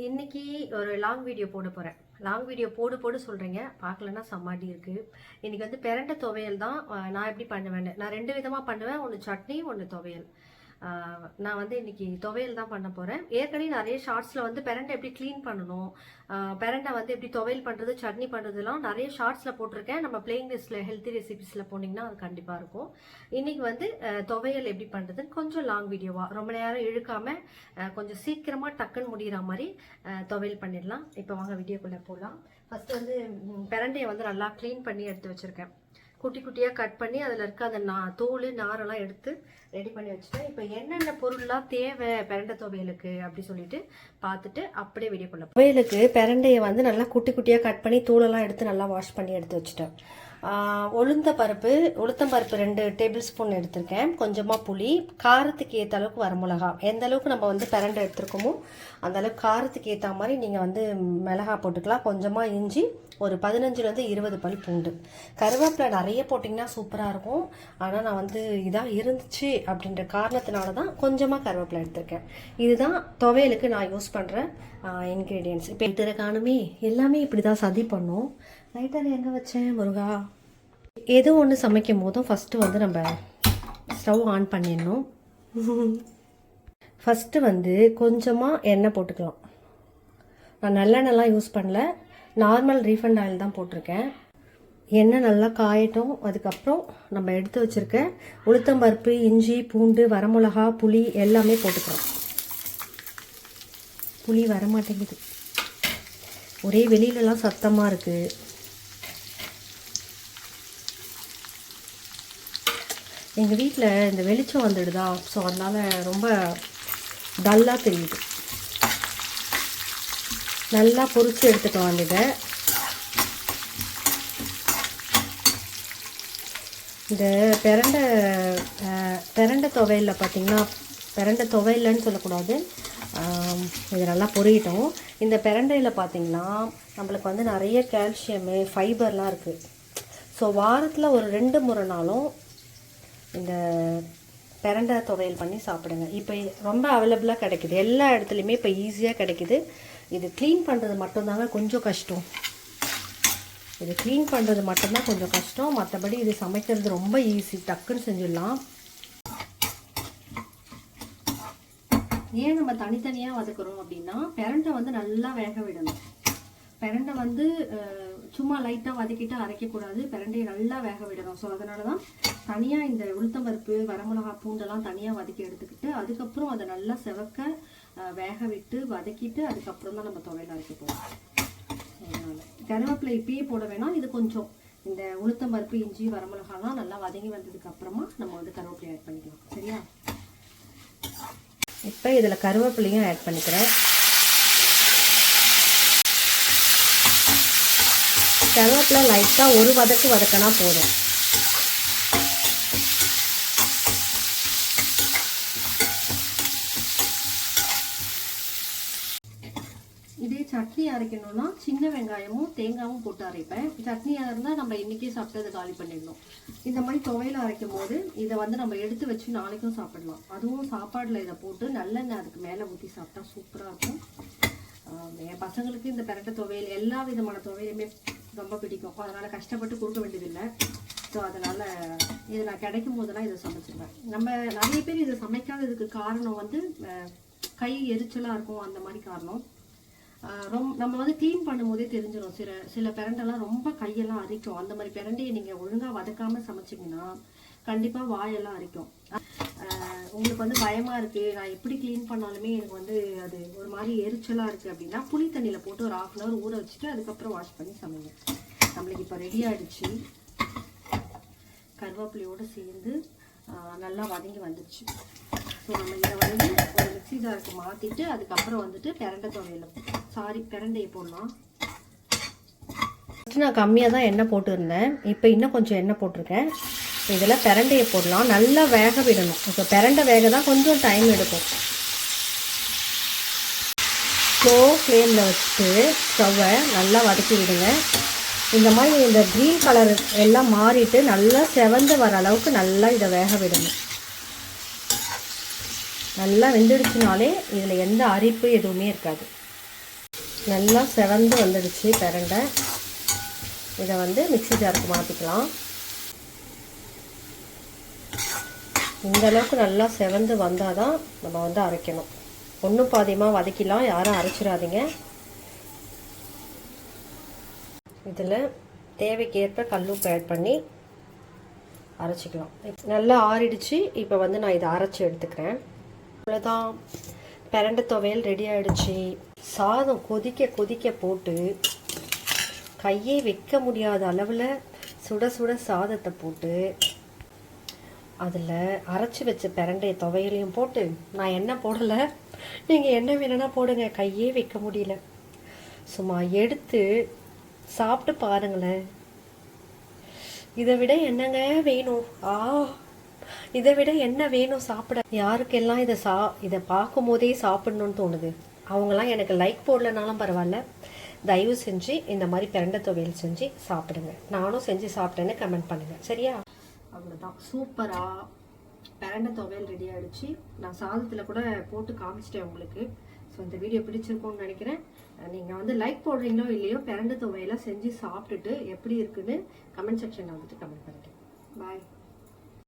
இன்னைக்கு ஒரு long video போட போகிறேன். லாங் வீடியோ போடு சொல்கிறீங்க, பார்க்கலன்னா சம்மாடி இருக்குது. இன்றைக்கி வந்து பிரண்டை துவையல் தான். நான் எப்படி பண்ணுவேன்னு நான் 2 விதமாக பண்ணுவேன். ஒன்று சட்னி, ஒன்று துவையல். நான் வந்து இன்றைக்கி துவையல் தான் பண்ண போகிறேன். ஏற்கனவே நிறைய ஷார்ட்ஸில் வந்து பிரண்டை எப்படி க்ளீன் பண்ணணும், பிரண்டை வந்து எப்படி துவையல் பண்ணுறது, சட்னி பண்ணுறதுலாம் நிறைய ஷார்ட்ஸில் போட்டிருக்கேன். நம்ம பிளேயிங் லிஸ்ட்டில் ஹெல்த்தி ரெசிபிஸில் போனீங்கன்னா அது கண்டிப்பாக இருக்கும். இன்றைக்கி வந்து துவையல் எப்படி பண்ணுறதுன்னு கொஞ்சம் லாங் வீடியோவாக, ரொம்ப நேரம் இழுக்காமல் கொஞ்சம் சீக்கிரமாக டக்குன்னு முடிகிற மாதிரி துவையல் பண்ணிடலாம். இப்போ வாங்க வீடியோக்குள்ளே போகலாம். ஃபஸ்ட்டு வந்து பிரண்டையை வந்து நல்லா க்ளீன் பண்ணி எடுத்து வச்சுருக்கேன். குட்டி குட்டியாக கட் பண்ணி அதில் இருக்க அந்த தோல் நாரெல்லாம் எடுத்து ரெடி பண்ணி வச்சுட்டேன். இப்போ என்னென்ன பொருள்லாம் தேவை பிரண்டை துவையலுக்கு அப்படி சொல்லிட்டு பார்த்துட்டு அப்படியே வீடியோ பண்ண. துவையலுக்கு பிரண்டையை வந்து நல்லா குட்டி குட்டியாக கட் பண்ணி தூளெல்லாம் எடுத்து நல்லா வாஷ் பண்ணி எடுத்து வச்சுட்டேன். உளுத்தம்பருப்பு 2 டேபிள் ஸ்பூன் எடுத்திருக்கேன். கொஞ்சமாக புளி, காரத்துக்கு ஏற்ற அளவுக்கு வரமிளகா. எந்த அளவுக்கு நம்ம வந்து பிரண்டை எடுத்துருக்கோமோ அந்த அளவுக்கு காரத்துக்கு ஏற்ற மாதிரி நீங்கள் வந்து மிளகா போட்டுக்கலாம். கொஞ்சமாக இஞ்சி, ஒரு 15லேருந்து 20 பல் பூண்டு. கருவேப்பிலை நிறைய போட்டிங்கன்னா சூப்பராக இருக்கும். ஆனால் நான் வந்து இதாக இருந்துச்சு அப்படின்ற காரணத்தினால தான் கொஞ்சமாக கருவேப்பிலை எடுத்திருக்கேன். இதுதான் துவையலுக்கு நான் யூஸ் பண்ணுற இன்க்ரீடியன்ட்ஸ். இப்போ இதில் காணுமே எல்லாமே இப்படி தான் சதி பண்ணும். லைட்டர் எங்கே வச்சேன் முருகா? ஏதோ ஒன்று சமைக்கும் போதும் ஃபஸ்ட்டு வந்து நம்ம ஸ்டவ் ஆன் பண்ணிடணும். ஃபஸ்ட்டு வந்து கொஞ்சமாக எண்ணெய் போட்டுக்கலாம். நான் நல்லெண்ணெய்லாம் யூஸ் பண்ணல, நார்மல் ரீஃபண்ட் ஆயில் தான் போட்டிருக்கேன். எண்ணெய் நல்லா காயட்டும். அதுக்கப்புறம் நம்ம எடுத்து வச்சுருக்க உளுத்தம்பருப்பு, இஞ்சி, பூண்டு, வரமிளகா, புளி எல்லாமே போட்டுக்கிறோம். புளி வரமாட்டேங்குது, ஒரே வெளியிலலாம் சத்தமாக இருக்குது. எங்கள் வீட்டில் இந்த வெளிச்சம் வந்துடுதா, ஸோ அதனால் ரொம்ப டல்லாக தெரியுது. நல்லா பொரிச்சு எடுத்துக்கலாம். வந்தது இந்த பிரண்டை துவையலில் பார்த்திங்கன்னா, பிரண்டை துவையலன்னு சொல்லக்கூடாது, இது நல்லா பொரியட்டும். இந்த பிரண்டையில் பார்த்திங்கன்னா நம்மளுக்கு வந்து நிறைய கால்சியமு, ஃபைபர்லாம் இருக்குது. ஸோ வாரத்தில் ஒரு 2 முறைனாலும் இந்த பிரண்டை துவையல் பண்ணி சாப்பிடுங்க. இப்போ ரொம்ப அவைலபிளாக கிடைக்கிது, எல்லா இடத்துலையுமே இப்போ ஈஸியாக கிடைக்கிது. இது க்ளீன் பண்ணுறது மட்டும்தாங்க கொஞ்சம் கஷ்டம். இது க்ளீன் பண்ணுறது மட்டும்தான் கொஞ்சம் கஷ்டம். மற்றபடி இது சமைக்கிறது ரொம்ப ஈஸி, டக்குன்னு செஞ்சிடலாம். ஏன் நம்ம தனித்தனியாக வதக்குறோம் அப்படின்னா, பிரண்டை வந்து நல்லா வேக விடணும். பிரண்டை வந்து சும்மா லைட்டாக வதக்கிட்டு அரைக்கக்கூடாது, பிரண்டையை நல்லா வேக விடணும். ஸோ அதனால தான் தனியாக இந்த உளுத்தம்பருப்பு, வரமிளகா, பூண்டெல்லாம் தனியாக வதக்கி எடுத்துக்கிட்டு அதுக்கப்புறம் அதை நல்லா செவக்க வேக விட்டு வதக்கிட்டு அதுக்கப்புறம் தான் நம்ம துவையல் அரைக்க போகிறோம். அதனால் கருவேப்பிலை இப்பயே போட வேணாம். இது கொஞ்சம் இந்த உளுத்தம்பருப்பு, இஞ்சி, வரமிளகாலாம் நல்லா வதங்கி வந்ததுக்கு அப்புறமா நம்ம வந்து கருவேப்பிலை ஆட் பண்ணிக்கலாம். சரியா? இப்போ இதில் கருவேப்பிலையும் ஆட் பண்ணிக்கிறேன். கருவேப்பிலை லைட்டாக ஒரு வதக்கினா போதும். இதே சட்னி அரைக்கணும்னா சின்ன வெங்காயமும் தேங்காயும் போட்டு அரைப்பேன். சட்னியாக இருந்தால் நம்ம இன்றைக்கே சாப்பிட்டு காலி பண்ணிடணும். இந்த மாதிரி துவையில் அரைக்கும் போது இதை வந்து நம்ம எடுத்து வச்சு நாளைக்கும் சாப்பிடலாம். அதுவும் சாப்பாடில் இதை போட்டு நல்லெண்ணெய் அதுக்கு மேலே ஊற்றி சாப்பிட்டா சூப்பராக இருக்கும். என் பசங்களுக்கு இந்த பிரண்டை துவையல் எல்லா விதமான துவையலுமே ரொம்ப பிடிக்கும். அதனால் கஷ்டப்பட்டு கொடுக்க வேண்டியதில்லை. ஸோ அதனால் இது நான் கிடைக்கும் போதெல்லாம் இதை சமைச்சிருவேன். நம்ம நிறைய பேர் இதை சமைக்காததுக்கு காரணம் வந்து கை எரிச்சலாக இருக்கும், அந்த மாதிரி காரணம். நம்ம வந்து க்ளீன் பண்ணும் போதே தெரிஞ்சிடும். சில பிரண்டெல்லாம் ரொம்ப கையெல்லாம் அரிக்கும். அந்த மாதிரி பிரண்டையை நீங்கள் ஒழுங்காக வதக்காமல் சமைச்சிங்கன்னா கண்டிப்பாக வாயெல்லாம் அரிக்கும். உங்களுக்கு வந்து பயமாக இருக்குது, நான் எப்படி க்ளீன் பண்ணாலுமே எனக்கு வந்து அது ஒரு மாதிரி எரிச்சலாக இருக்குது அப்படின்னா புளி தண்ணியில் போட்டு ஒரு 1/2 hour ஊற வச்சுட்டு அதுக்கப்புறம் வாஷ் பண்ணி சமைங்க. நம்மளுக்கு இப்போ ரெடி ஆகிடுச்சு. கருவேப்பிலையோடு சேர்ந்து நல்லா வதங்கி வந்துடுச்சு. ஸோ நம்ம இதை வந்து ஒரு மிக்ஸி ஜாருக்கு மாற்றிட்டு அதுக்கப்புறம் வந்துட்டு பிரண்டையை போடலாம். ஃபஸ்ட்டு நான் கம்மியாக தான் எண்ணெய் போட்டுருந்தேன், இப்போ இன்னும் கொஞ்சம் எண்ணெய் போட்டிருக்கேன். இதில் பிரண்டையை போடலாம். நல்லா வேக விடணும். இப்போ பிரண்டை வேக தான் கொஞ்சம் டைம் எடுக்கும். ஸ்லோ ஃப்ளேமில் வச்சுட்டு ஸ்டவ்வை நல்லா வதக்கி விடுங்க. இந்த மாதிரி இந்த க்ரீன் கலர் எல்லாம் மாறிட்டு நல்லா செவந்து வர அளவுக்கு நல்லா இதை வேக விடணும். நல்லா வெந்துடுச்சுனாலே இதில் எந்த அரிப்பு எதுவுமே இருக்காது. நல்லா செவந்து வந்துடுச்சு பிரண்டை. இதை வந்து மிக்ஸி ஜாருக்கு மாற்றிக்கலாம். இந்த அளவுக்கு நல்லா செவந்து வந்தால் தான் நம்ம வந்து அரைக்கணும். ஒன்றும் பாதியமாக வதக்கிலாம், யாரும் அரைச்சிடாதீங்க. இதில் தேவைக்கேற்ப கல்லுப்பு ஆட் பண்ணி அரைச்சிக்கலாம். நல்லா ஆறிடுச்சு. இப்போ வந்து நான் இதை அரைச்சி எடுத்துக்கிறேன். அவ்வளோதான், பிரண்டை துவையல் ரெடி ஆகிடுச்சு. சாதம் கொதிக்க கொதிக்க போட்டு கையே வைக்க முடியாத அளவில் சுட சுட சாதத்தை போட்டு அதில் அரைச்சி வச்ச பிரண்டை துவையலையும் போட்டு, நான் எண்ணெய் போடலை, நீங்கள் என்ன வேணும்னா போடுங்க, கையே வைக்க முடியல. சும்மா எடுத்து சாப்பிட்டு பாருங்களேன். இதை விட என்னங்க வேணும்? இதை விட என்ன வேணும் சாப்பிட? யாருக்கெல்லாம் இதை பார்க்கும் போதே சாப்பிடணும்னு தோணுது, அவங்கெல்லாம் எனக்கு லைக் போடலனாலும் பரவாயில்ல, தயவு செஞ்சு இந்த மாதிரி பிரண்டை துவையல் செஞ்சு சாப்பிடுங்க. நானும் செஞ்சு சாப்பிட்டேன்னு கமெண்ட் பண்ணுங்க, சரியா? அவ்வளோதான், சூப்பராக பிரண்டை துவையல் ரெடி ஆகிடுச்சு. நான் சாதத்தில் கூட போட்டு காமிச்சிட்டேன் உங்களுக்கு. ஸோ இந்த வீடியோ பிடிச்சிருக்கும்னு நினைக்கிறேன். நீங்கள் வந்து லைக் போடுறீங்களோ இல்லையோ, பிரண்டை துவையெல்லாம் செஞ்சு சாப்பிட்டுட்டு எப்படி இருக்குன்னு கமெண்ட் செக்ஷனில் வந்துட்டு கமெண்ட் பண்ணிட்டேன். பாய்.